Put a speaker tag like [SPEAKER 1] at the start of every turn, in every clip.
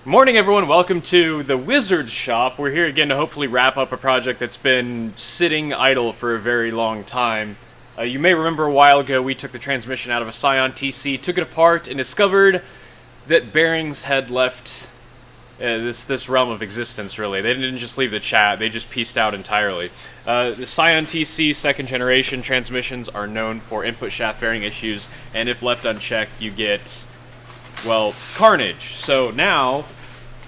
[SPEAKER 1] Morning, everyone. Welcome to the Wizard's Shop. We're here again to hopefully wrap up a project that's been sitting idle for a very long time. You may remember a while ago we took the transmission out of a Scion TC, took it apart, and discovered that bearings had left this realm of existence, really. They didn't just leave the chat, they just pieced out entirely. The Scion TC second generation transmissions are known for input shaft bearing issues, and if left unchecked, you get, well, carnage. So now,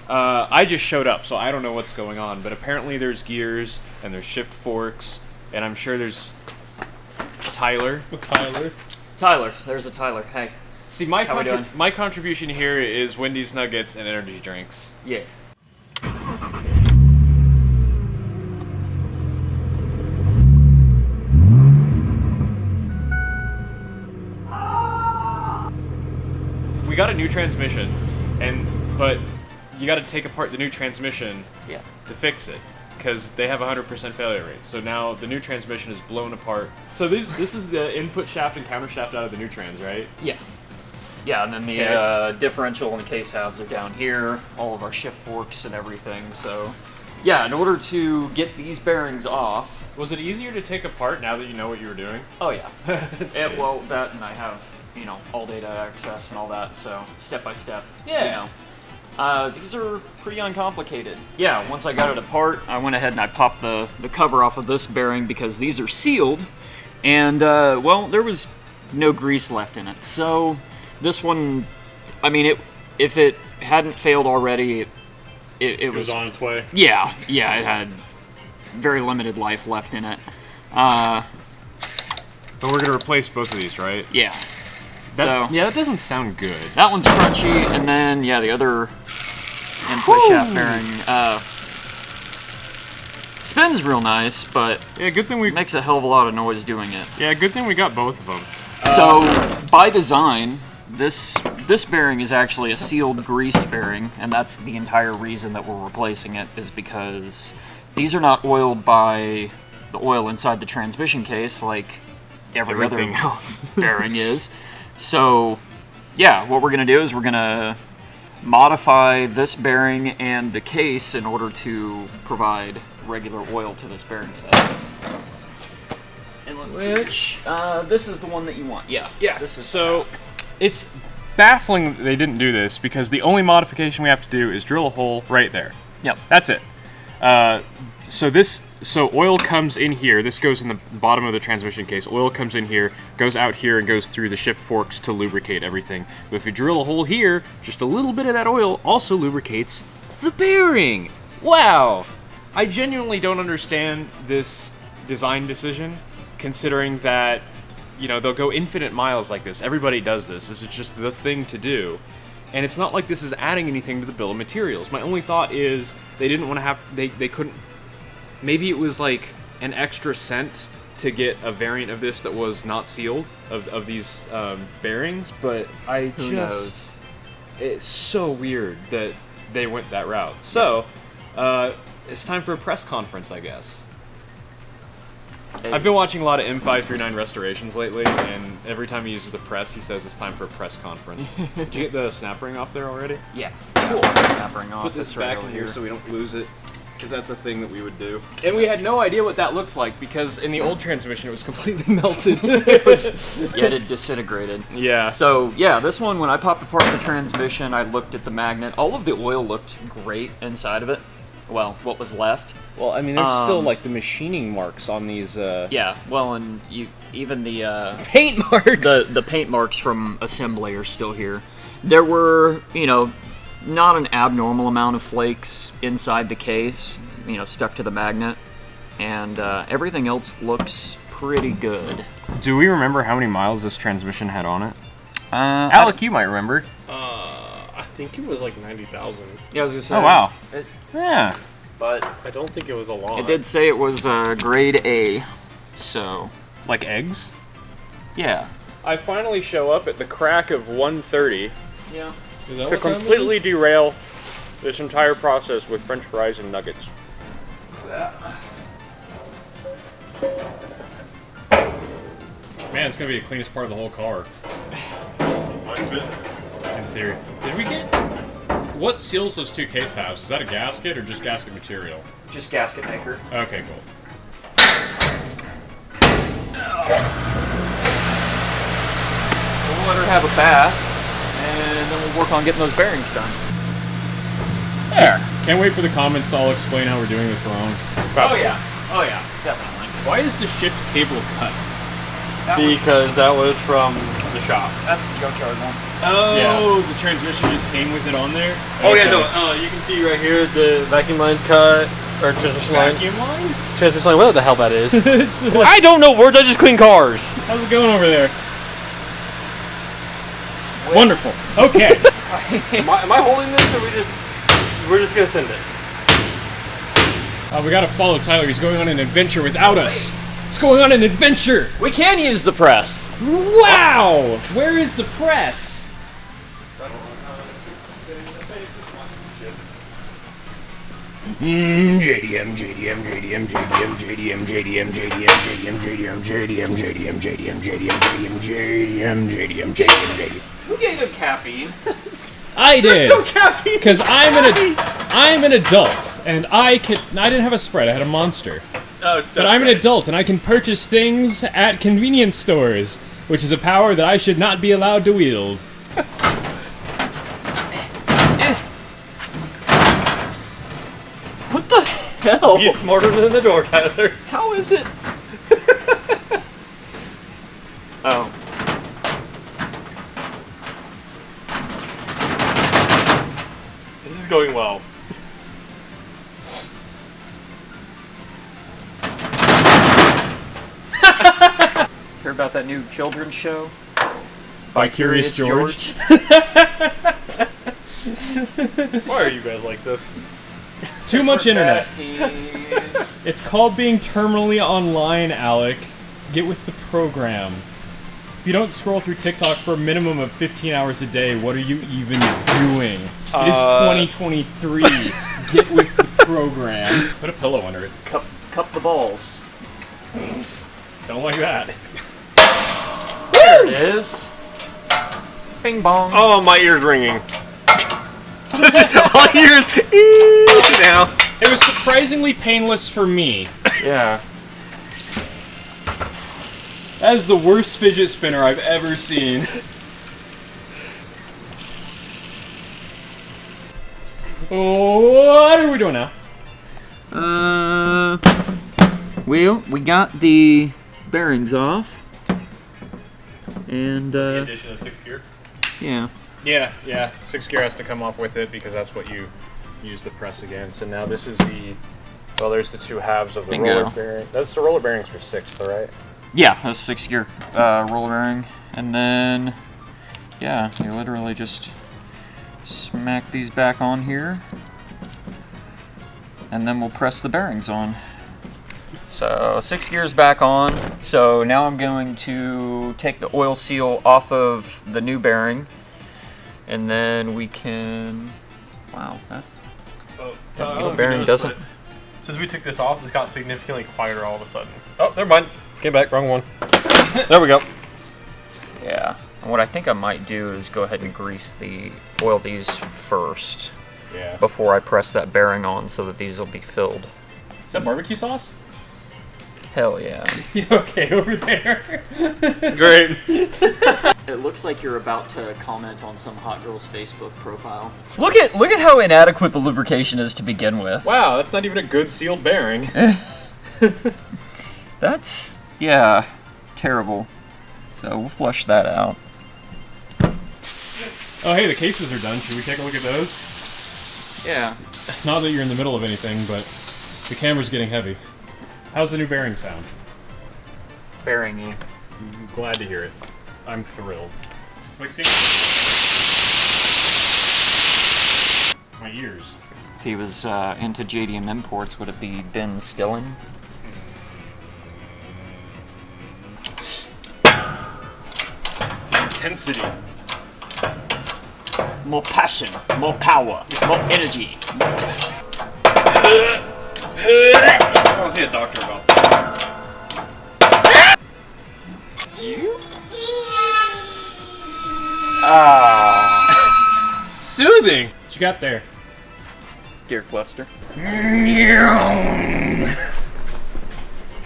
[SPEAKER 1] I just showed up, so I don't know what's going on, but apparently there's gears, and there's shift forks, and I'm sure there's Tyler.
[SPEAKER 2] Tyler, there's a Tyler. Hey.
[SPEAKER 1] See, my contribution here is Wendy's nuggets and energy drinks.
[SPEAKER 2] Yeah.
[SPEAKER 1] We got a new transmission, but you got to take apart the new transmission to fix it, because they have 100% failure rate. So now the new transmission is blown apart. So this is the input shaft and counter shaft out of the new trans, right?
[SPEAKER 2] Yeah. Yeah, and then the differential and the case halves are down here, all of our shift forks and everything. So, yeah, in order to get these bearings off...
[SPEAKER 1] Was it easier to take apart now that you know what you were doing?
[SPEAKER 2] Oh, yeah. Well, that and I have, all data access and all that, so step by step.
[SPEAKER 1] Yeah.
[SPEAKER 2] These are pretty uncomplicated. Yeah, once I got it apart, I went ahead and I popped the cover off of this bearing because these are sealed, and, well, there was no grease left in it. So this one, I mean, if it hadn't failed already, it was
[SPEAKER 3] on its way.
[SPEAKER 2] Yeah, it had very limited life left in it.
[SPEAKER 1] But we're going to replace both of these, right?
[SPEAKER 2] Yeah.
[SPEAKER 1] Yeah, that doesn't sound good.
[SPEAKER 2] That one's crunchy, and then, yeah, the other input shaft bearing spins real nice, but
[SPEAKER 1] yeah, good thing
[SPEAKER 2] makes a hell of a lot of noise doing it.
[SPEAKER 1] Yeah, good thing we got both of them.
[SPEAKER 2] So, by design, this bearing is actually a sealed greased bearing, and that's the entire reason that we're replacing it, is because these are not oiled by the oil inside the transmission case like everything else bearing is. So, yeah, what we're going to do is we're going to modify this bearing and the case in order to provide regular oil to this bearing set. And let's see. This is the one that you want. Yeah.
[SPEAKER 1] This is so. It's baffling that they didn't do this because the only modification we have to do is drill a hole right there.
[SPEAKER 2] Yep.
[SPEAKER 1] That's it. So oil comes in here. This goes in the bottom of the transmission case. Oil comes in here, goes out here, and goes through the shift forks to lubricate everything. But if you drill a hole here, just a little bit of that oil also lubricates the bearing. Wow! I genuinely don't understand this design decision, considering that, they'll go infinite miles like this. Everybody does this. This is just the thing to do. And it's not like this is adding anything to the bill of materials. My only thought is they didn't want to have... They couldn't... Maybe it was like an extra cent to get a variant of this that was not sealed, of these bearings, but
[SPEAKER 2] Who knows?
[SPEAKER 1] It's so weird that they went that route. So, it's time for a press conference, I guess.
[SPEAKER 2] Hey.
[SPEAKER 1] I've been watching a lot of M539 restorations lately, and every time he uses the press, he says it's time for a press conference. Did you get the snap ring off there already?
[SPEAKER 2] Yeah. Cool. Snap ring off.
[SPEAKER 1] Put this
[SPEAKER 2] it's right
[SPEAKER 1] back
[SPEAKER 2] over
[SPEAKER 1] in here
[SPEAKER 2] here
[SPEAKER 1] so we don't lose it, because that's a thing that we would do. And we had no idea what that looked like, because in the old transmission it was completely melted.
[SPEAKER 2] Yeah, it disintegrated.
[SPEAKER 1] Yeah.
[SPEAKER 2] So, yeah, this one, when I popped apart the transmission, I looked at the magnet. All of the oil looked great inside of it. Well, what was left.
[SPEAKER 1] Well, I mean, there's still, like, the machining marks on these,
[SPEAKER 2] Yeah, well, and even the,
[SPEAKER 1] paint marks!
[SPEAKER 2] The paint marks from assembly are still here. There were, not an abnormal amount of flakes inside the case, stuck to the magnet, and everything else looks pretty good.
[SPEAKER 1] Do we remember how many miles this transmission had on it? Alec, you might remember.
[SPEAKER 3] I think it was like 90,000.
[SPEAKER 2] Yeah, I was gonna say.
[SPEAKER 1] Oh, wow.
[SPEAKER 2] Yeah. But
[SPEAKER 3] I don't think it was a lot.
[SPEAKER 2] it did say it was grade A, so...
[SPEAKER 1] Like eggs?
[SPEAKER 2] Yeah.
[SPEAKER 1] I finally show up at the crack of 1:30
[SPEAKER 2] Yeah.
[SPEAKER 3] Is that
[SPEAKER 1] to
[SPEAKER 3] what time it
[SPEAKER 1] completely
[SPEAKER 3] is?
[SPEAKER 1] derail this entire process with french fries and nuggets. Man, it's gonna be the cleanest part of the whole car.
[SPEAKER 3] My business.
[SPEAKER 1] In theory. Did we get what seals those two case halves? Is that a gasket or just gasket material?
[SPEAKER 2] Just gasket maker.
[SPEAKER 1] Okay, cool.
[SPEAKER 2] We'll let her have a bath, and then we'll work on getting those bearings done. There.
[SPEAKER 1] Can't wait for the comments to all explain how we're doing this wrong.
[SPEAKER 2] Oh yeah, definitely.
[SPEAKER 1] Why is the shift cable cut?
[SPEAKER 3] Because that was from the shop.
[SPEAKER 2] That's the junkyard one.
[SPEAKER 1] Oh,
[SPEAKER 3] Yeah.
[SPEAKER 1] the transmission just came with it on there?
[SPEAKER 3] Oh yeah,
[SPEAKER 1] Okay.
[SPEAKER 3] no. You can see right here the vacuum line's cut or transmission line.
[SPEAKER 1] Vacuum line?
[SPEAKER 3] Transmission line. Whatever the hell that is.
[SPEAKER 1] It's like-
[SPEAKER 3] I don't know words. I just clean cars.
[SPEAKER 1] How's it going over there? Wonderful. Okay.
[SPEAKER 3] Am I holding this, or we're just gonna send it?
[SPEAKER 1] We gotta follow Tyler. He's going on an adventure without us. It's going on an adventure.
[SPEAKER 2] We can use the press.
[SPEAKER 1] Wow. Where is the press?
[SPEAKER 2] Who gave him caffeine?
[SPEAKER 1] I did.
[SPEAKER 3] No caffeine.
[SPEAKER 1] Because I'm an adult, and I didn't have a Sprite. I had a Monster. But I'm an adult, and I can purchase things at convenience stores, which is a power that I should not be allowed to wield.
[SPEAKER 2] What the hell?
[SPEAKER 3] He's smarter than the door, Tyler.
[SPEAKER 2] How is it? Oh.
[SPEAKER 3] This is going well.
[SPEAKER 2] Hear about that new children's show?
[SPEAKER 1] By Curious George.
[SPEAKER 3] Why are you guys like this?
[SPEAKER 1] Too much internet.
[SPEAKER 2] Besties.
[SPEAKER 1] It's called being terminally online, Alec. Get with the program. If you don't scroll through TikTok for a minimum of 15 hours a day, what are you even doing? It is 2023. Get with the program. Put a pillow under it.
[SPEAKER 2] Cup the balls.
[SPEAKER 1] Don't like that.
[SPEAKER 2] There it is. Bing bong.
[SPEAKER 3] Oh, my ear's ringing. All ears now.
[SPEAKER 1] It was surprisingly painless for me.
[SPEAKER 2] Yeah.
[SPEAKER 1] That is the worst fidget spinner I've ever seen. What are we doing now?
[SPEAKER 2] We got the bearings off. And,
[SPEAKER 3] The addition of 6th gear.
[SPEAKER 2] yeah.
[SPEAKER 1] Yeah. 6th gear has to come off with it because that's what you use the press against. And now this is the... Well, there's the two halves of the
[SPEAKER 2] Bingo.
[SPEAKER 1] roller bearing. That's the roller bearings for 6th, right?
[SPEAKER 2] Yeah, that's 6th gear roller bearing. And then, yeah, you literally just smack these back on here. And then we'll press the bearings on. So 6 gears back on. So now I'm going to take the oil seal off of the new bearing. And then we can... Wow, that little bearing doesn't...
[SPEAKER 3] Since we took this off, it's got significantly quieter all of a sudden. Oh, never mind. Came back, wrong one. There we go.
[SPEAKER 2] Yeah. And what I think I might do is go ahead and oil these first.
[SPEAKER 1] Yeah.
[SPEAKER 2] Before I press that bearing on so that these will be filled.
[SPEAKER 1] Is that barbecue sauce?
[SPEAKER 2] Hell yeah.
[SPEAKER 1] You okay over there?
[SPEAKER 3] Great.
[SPEAKER 2] It looks like you're about to comment on some hot girl's Facebook profile. Look at how inadequate the lubrication is to begin with.
[SPEAKER 1] Wow, that's not even a good sealed bearing.
[SPEAKER 2] That's, yeah, terrible. So we'll flush that out.
[SPEAKER 1] Oh, hey, the cases are done. Should we take a look at those?
[SPEAKER 2] Yeah.
[SPEAKER 1] Not that you're in the middle of anything, but the camera's getting heavy. How's the new bearing sound?
[SPEAKER 2] Bearingy.
[SPEAKER 1] I'm glad to hear it. I'm thrilled. It's like seeing my ears.
[SPEAKER 2] If he was into JDM imports, would it be Ben Stilling?
[SPEAKER 1] Intensity.
[SPEAKER 2] More passion, more power, more energy.
[SPEAKER 3] I want to see a doctor about that.
[SPEAKER 1] Soothing. What you got there?
[SPEAKER 2] Gear cluster.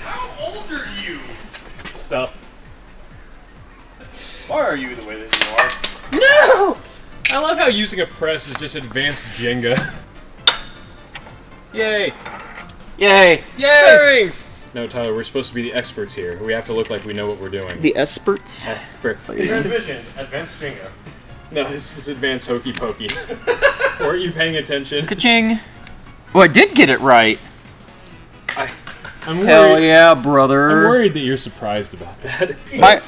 [SPEAKER 3] How old are you?
[SPEAKER 1] Sup?
[SPEAKER 3] Why are you the way that you are?
[SPEAKER 1] No! I love how using a press is just advanced Jenga. Yay!
[SPEAKER 2] Yay!
[SPEAKER 1] Yay!
[SPEAKER 3] Bearings!
[SPEAKER 1] No, Tyler, we're supposed to be the experts here. We have to look like we know what we're doing.
[SPEAKER 2] The experts.
[SPEAKER 1] Expert.
[SPEAKER 3] Transmission, advanced Jenga.
[SPEAKER 1] No, this is advanced hokey pokey. Weren't you paying attention?
[SPEAKER 2] Ka-ching! Oh, I did get it right.
[SPEAKER 1] I'm
[SPEAKER 2] Hell
[SPEAKER 1] worried.
[SPEAKER 2] yeah, brother.
[SPEAKER 1] I'm worried that you're surprised about that.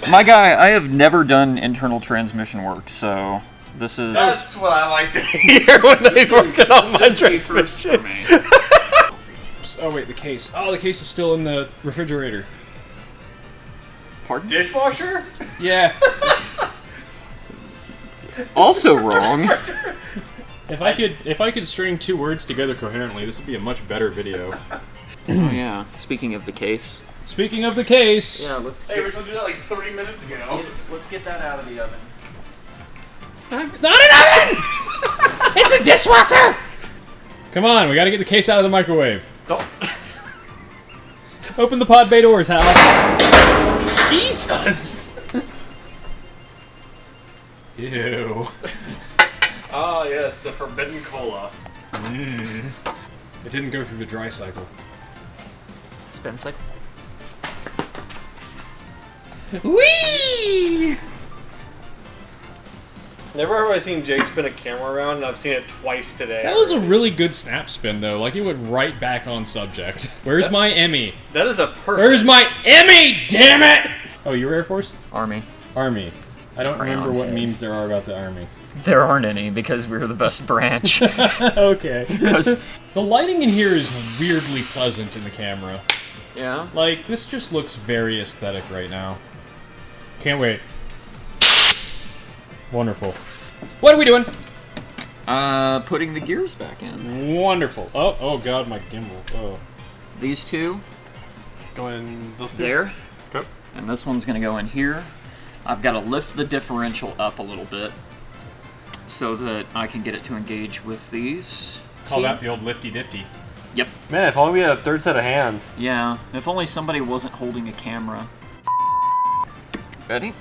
[SPEAKER 2] My guy, I have never done internal transmission work, so this is...
[SPEAKER 3] That's what I like to hear when they working on my transmission.
[SPEAKER 1] Oh wait, the case. Oh, the case is still in the refrigerator.
[SPEAKER 2] Pardon?
[SPEAKER 3] Dishwasher?
[SPEAKER 1] Yeah.
[SPEAKER 2] Also wrong.
[SPEAKER 1] If I could string two words together coherently, this would be a much better video.
[SPEAKER 2] Oh yeah. Speaking of the case.
[SPEAKER 1] Speaking of the case.
[SPEAKER 2] Yeah, let's
[SPEAKER 3] Hey, we were supposed to do that like 30 minutes ago.
[SPEAKER 2] let's get that out of the oven.
[SPEAKER 1] It's not an oven! It's a dishwasher! Come on, we gotta get the case out of the microwave.
[SPEAKER 3] Don't.
[SPEAKER 1] Open the pod bay doors, Hal. Jesus! Ew.
[SPEAKER 3] Ah, yes, the forbidden cola.
[SPEAKER 1] It didn't go through the dry cycle.
[SPEAKER 2] Spin cycle.
[SPEAKER 1] Whee!
[SPEAKER 3] Never have I seen Jake spin a camera around, and I've seen it twice today.
[SPEAKER 1] That was a really good snap spin, though. Like, it went right back on subject. Where's my Emmy?
[SPEAKER 3] That is a person.
[SPEAKER 1] Where's my Emmy, damn it! Oh, you're Air Force?
[SPEAKER 2] Army.
[SPEAKER 1] Army. I don't remember what
[SPEAKER 2] head.
[SPEAKER 1] memes there are about the Army.
[SPEAKER 2] There aren't any because we're the best branch.
[SPEAKER 1] Okay.
[SPEAKER 2] 'Cause-
[SPEAKER 1] The lighting in here is weirdly pleasant in the camera.
[SPEAKER 2] yeah.
[SPEAKER 1] Like, this just looks very aesthetic right now. Can't wait. Wonderful. What are we doing?
[SPEAKER 2] Putting the gears back in.
[SPEAKER 1] Wonderful. Oh god, my gimbal. Oh.
[SPEAKER 2] These two
[SPEAKER 3] Going those two.
[SPEAKER 2] there,
[SPEAKER 3] Yep.
[SPEAKER 2] and this one's gonna go in here. I've got to lift the differential up a little bit so that I can get it to engage with these.
[SPEAKER 1] Call that the old lifty difty.
[SPEAKER 2] Yep.
[SPEAKER 3] Man, if only we had a third set of hands.
[SPEAKER 2] Yeah. If only somebody wasn't holding a camera. Ready?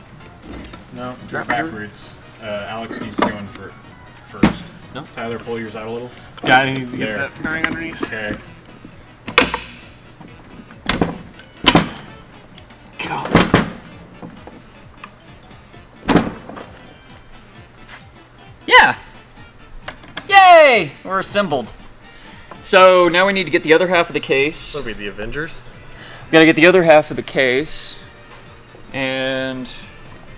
[SPEAKER 1] No,
[SPEAKER 2] Drop
[SPEAKER 1] backwards. Alex needs to go in first.
[SPEAKER 2] No.
[SPEAKER 1] Tyler, pull yours out a little.
[SPEAKER 3] Yeah, I need to
[SPEAKER 1] There.
[SPEAKER 3] get that bearing underneath.
[SPEAKER 1] Okay.
[SPEAKER 2] God. Yeah! Yay! We're assembled. So now we need to get the other half of the case.
[SPEAKER 3] That'll be the Avengers.
[SPEAKER 2] Gotta get the other half of the case and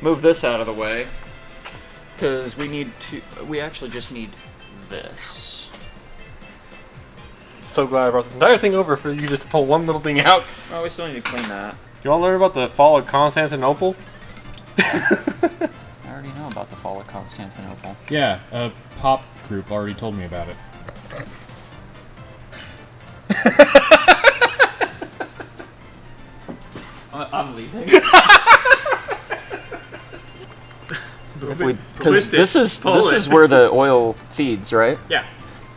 [SPEAKER 2] move this out of the way because we actually just need this.
[SPEAKER 3] So glad I brought this entire thing over for you just to pull one little thing out.
[SPEAKER 2] Oh, we still need to clean that.
[SPEAKER 3] You want to learn about the fall of Constantinople?
[SPEAKER 2] I already know about the fall of Constantinople.
[SPEAKER 1] Yeah, a pop group already told me about it.
[SPEAKER 2] I'm leaving.
[SPEAKER 3] Because
[SPEAKER 2] Because this is where the oil feeds, right?
[SPEAKER 1] Yeah.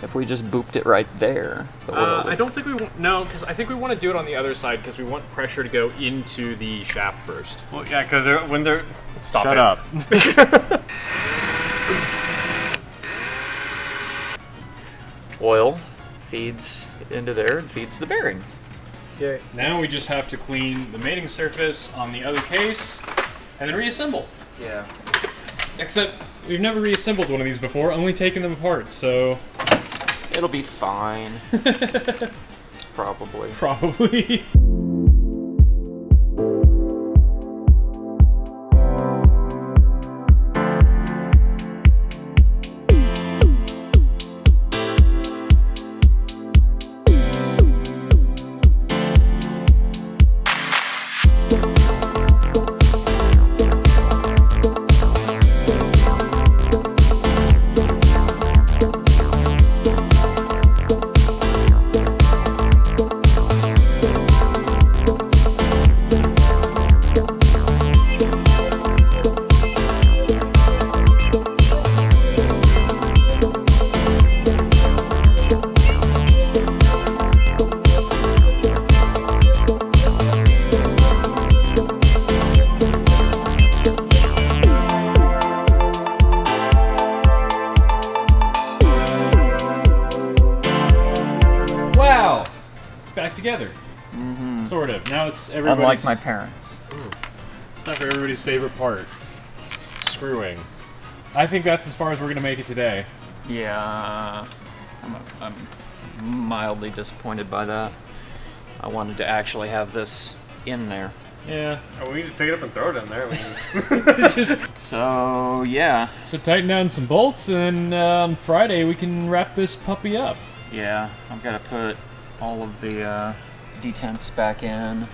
[SPEAKER 2] If we just booped it right there, the oil would...
[SPEAKER 1] I don't think we want... No, because I think we want to do it on the other side because we want pressure to go into the shaft first.
[SPEAKER 3] Well, yeah, because when they're stop
[SPEAKER 1] Shut
[SPEAKER 3] it.
[SPEAKER 1] up.
[SPEAKER 2] Oil feeds into there and feeds the bearing.
[SPEAKER 1] Okay. Now we just have to clean the mating surface on the other case and then reassemble.
[SPEAKER 2] Yeah.
[SPEAKER 1] Except we've never reassembled one of these before, only taken them apart, so...
[SPEAKER 2] It'll be fine. Probably.
[SPEAKER 1] Probably. back together. Mm-hmm. Sort of. Now it's everybody's...
[SPEAKER 2] Unlike my parents.
[SPEAKER 1] It's not for everybody's favorite part. Screwing. I think that's as far as we're going to make it today.
[SPEAKER 2] Yeah, I'm mildly disappointed by that. I wanted to actually have this in there.
[SPEAKER 1] Yeah.
[SPEAKER 3] Oh, we just pick it up and throw it in there.
[SPEAKER 2] So, yeah.
[SPEAKER 1] So tighten down some bolts, and on Friday we can wrap this puppy up.
[SPEAKER 2] Yeah, I've got to put all of the detents back in.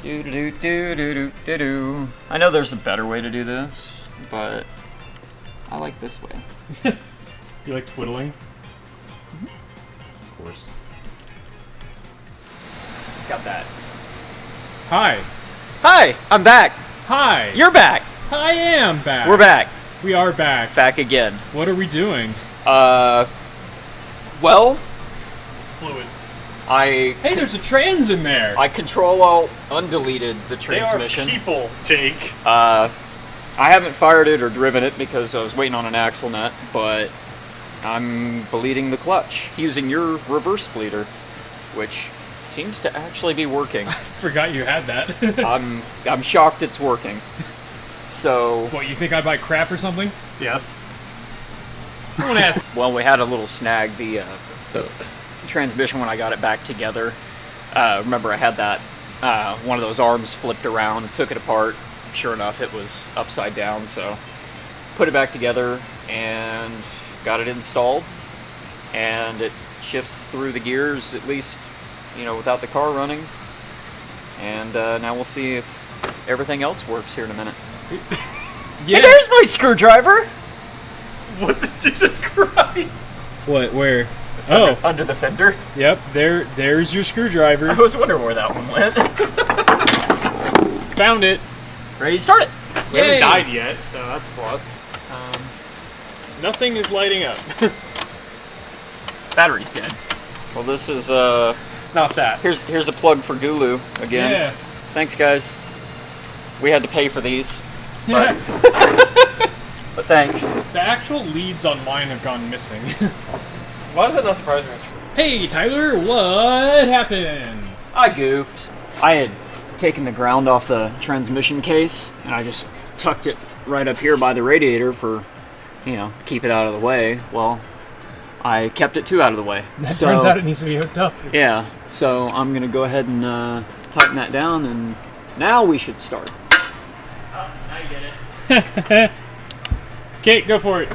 [SPEAKER 2] Do-do-do-do-do-do-do. I know there's a better way to do this, but I like this way.
[SPEAKER 1] You like twiddling? Mm-hmm. Of course.
[SPEAKER 2] Got that.
[SPEAKER 1] Hi.
[SPEAKER 2] Hi, I'm back.
[SPEAKER 1] Hi.
[SPEAKER 2] You're back.
[SPEAKER 1] I am back.
[SPEAKER 2] We're back.
[SPEAKER 1] We are back.
[SPEAKER 2] Back again.
[SPEAKER 1] What are we doing?
[SPEAKER 2] Well,
[SPEAKER 3] Fluids.
[SPEAKER 1] Hey, there's a trans in there.
[SPEAKER 2] I Control-Alt undeleted the transmission.
[SPEAKER 3] They are people, Jake.
[SPEAKER 2] I haven't fired it or driven it because I was waiting on an axle nut, but I'm bleeding the clutch using your reverse bleeder, which seems to actually be working.
[SPEAKER 1] Forgot you had that.
[SPEAKER 2] I'm shocked it's working. So...
[SPEAKER 1] What, you think I buy crap or something?
[SPEAKER 3] Yes.
[SPEAKER 1] No one asked.
[SPEAKER 2] Well, we had a little snag. The transmission, when I got it back together, remember I had that, one of those arms flipped around and took it apart. Sure enough, it was upside down, so put it back together and got it installed, and it shifts through the gears, at least, you know, without the car running. And now we'll see if everything else works here in a minute.
[SPEAKER 1] Yeah.
[SPEAKER 2] Hey, there's my screwdriver!
[SPEAKER 3] What the Jesus Christ?
[SPEAKER 1] What, where?
[SPEAKER 2] It's under the fender.
[SPEAKER 1] Yep, there's your screwdriver.
[SPEAKER 2] I was wondering where that one went.
[SPEAKER 1] Found it.
[SPEAKER 2] Ready to start it.
[SPEAKER 3] We haven't died yet, so that's a plus.
[SPEAKER 1] Nothing is lighting up.
[SPEAKER 2] Battery's dead. Well, this is,
[SPEAKER 3] Not that.
[SPEAKER 2] Here's a plug for Gulu again.
[SPEAKER 1] Yeah.
[SPEAKER 2] Thanks, guys. We had to pay for these.
[SPEAKER 1] Yeah.
[SPEAKER 2] But thanks.
[SPEAKER 1] The actual leads on mine have gone missing.
[SPEAKER 3] Why does that not surprise me?
[SPEAKER 1] Hey, Tyler, what happened?
[SPEAKER 2] I goofed. I had taken the ground off the transmission case, and I just tucked it right up here by the radiator for, you know, keep it out of the way. Well, I kept it too out of the way.
[SPEAKER 1] That turns out it needs to be hooked up.
[SPEAKER 2] Yeah, so I'm going to go ahead and tighten that down, and now we should start. Oh, now you get it.
[SPEAKER 1] Okay, go for it.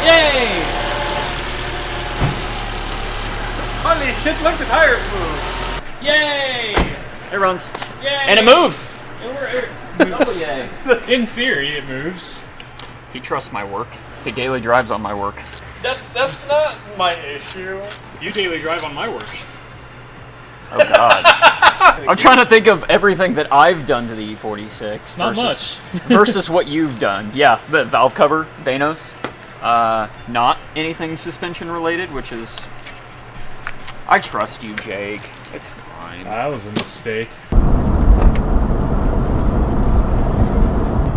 [SPEAKER 1] Yay!
[SPEAKER 3] Holy shit, look, the tires move!
[SPEAKER 1] Yay!
[SPEAKER 2] It runs.
[SPEAKER 1] Yay!
[SPEAKER 2] And it moves!
[SPEAKER 1] Oh, yay. In theory, it moves.
[SPEAKER 2] He trusts my work. He daily drives on my work.
[SPEAKER 3] That's not my issue.
[SPEAKER 1] You daily drive on my work.
[SPEAKER 2] Oh, God. I'm trying to think of everything that I've done to the E46
[SPEAKER 1] Not
[SPEAKER 2] versus what you've done. Yeah, the valve cover, Vanos. Not anything suspension related, which is... I trust you, Jake. It's fine.
[SPEAKER 1] That was a mistake.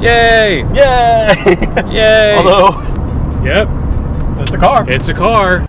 [SPEAKER 2] Yay!
[SPEAKER 3] Yay!
[SPEAKER 2] Yay!
[SPEAKER 3] Although...
[SPEAKER 1] Yep.
[SPEAKER 3] It's a car.
[SPEAKER 1] It's a car.